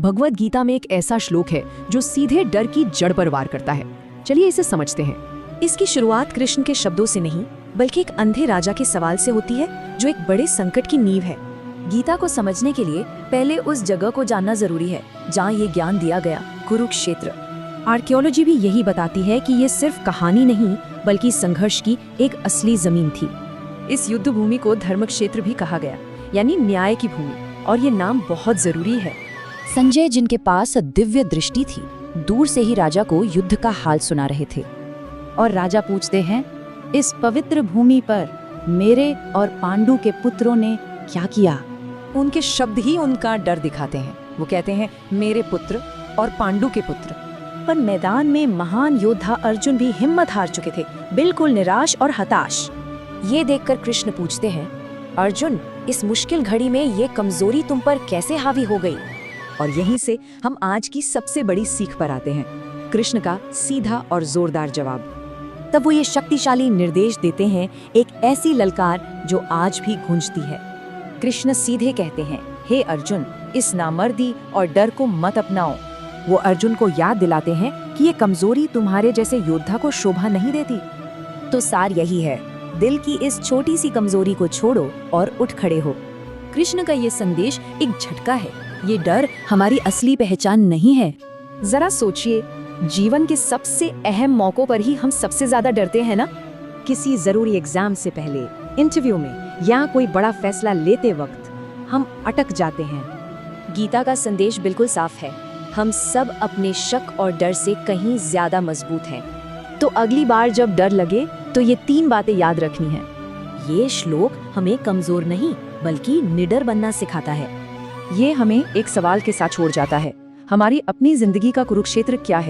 भगवद गीता में एक ऐसा श्लोक है जो सीधे डर की जड़ पर वार करता है। चलिए इसे समझते हैं। इसकी शुरुआत कृष्ण के शब्दों से नहीं बल्कि एक अंधे राजा के सवाल से होती है जो एक बड़े संकट की नींव है। गीता को समझने के लिए पहले उस जगह को जानना जरूरी है जहाँ ये ज्ञान दिया गया, कुरुक्षेत्र। आर्कियोलॉजी भी यही बताती है कि ये सिर्फ कहानी नहीं बल्कि संघर्ष की एक असली जमीन थी। इस युद्ध भूमि को धर्म क्षेत्र भी कहा गया, यानी न्याय की भूमि, और ये नाम बहुत जरूरी है। संजय, जिनके पास दिव्य दृष्टि थी, दूर से ही राजा को युद्ध का हाल सुना रहे थे। और राजा पूछते हैं, इस पवित्र भूमि पर मेरे और पांडु के पुत्रों ने क्या किया? उनके शब्द ही उनका डर दिखाते हैं। वो कहते हैं, मेरे पुत्र और पांडु के पुत्र। पर मैदान में महान योद्धा अर्जुन भी हिम्मत हार चुके थे, बिल्कुल निराश और हताश। ये देखकर कृष्ण पूछते हैं, अर्जुन, इस मुश्किल घड़ी में ये कमजोरी तुम पर कैसे हावी हो गई? और यहीं से हम आज की सबसे बड़ी सीख पर आते हैं, कृष्ण का सीधा और जोरदार जवाब। तब वो ये शक्तिशाली निर्देश देते हैं, एक ऐसी ललकार जो आज भी गूंजती है। कृष्ण सीधे कहते हैं, हे अर्जुन, इस नामर्दी और डर को मत अपनाओ। वो अर्जुन को याद दिलाते हैं कि ये कमजोरी तुम्हारे जैसे योद्धा को शोभा नहीं देती। तो सार यही है, दिल की इस छोटी सी कमजोरी को छोड़ो और उठ खड़े हो। कृष्ण का ये संदेश एक झटका है। ये डर हमारी असली पहचान नहीं है। जरा सोचिए, जीवन के सबसे अहम मौकों पर ही हम सबसे ज्यादा डरते हैं ना? किसी जरूरी एग्जाम से पहले, इंटरव्यू में, या कोई बड़ा फैसला लेते वक्त हम अटक जाते हैं। गीता का संदेश बिल्कुल साफ है, हम सब अपने शक और डर से कहीं ज्यादा मजबूत हैं। तो अगली बार जब डर लगे तो ये 3 बातें याद रखनी है। ये श्लोक हमें कमजोर नहीं बल्कि निडर बनना सिखाता है। ये हमें एक सवाल के साथ छोड़ जाता है, हमारी अपनी जिंदगी का कुरुक्षेत्र क्या है?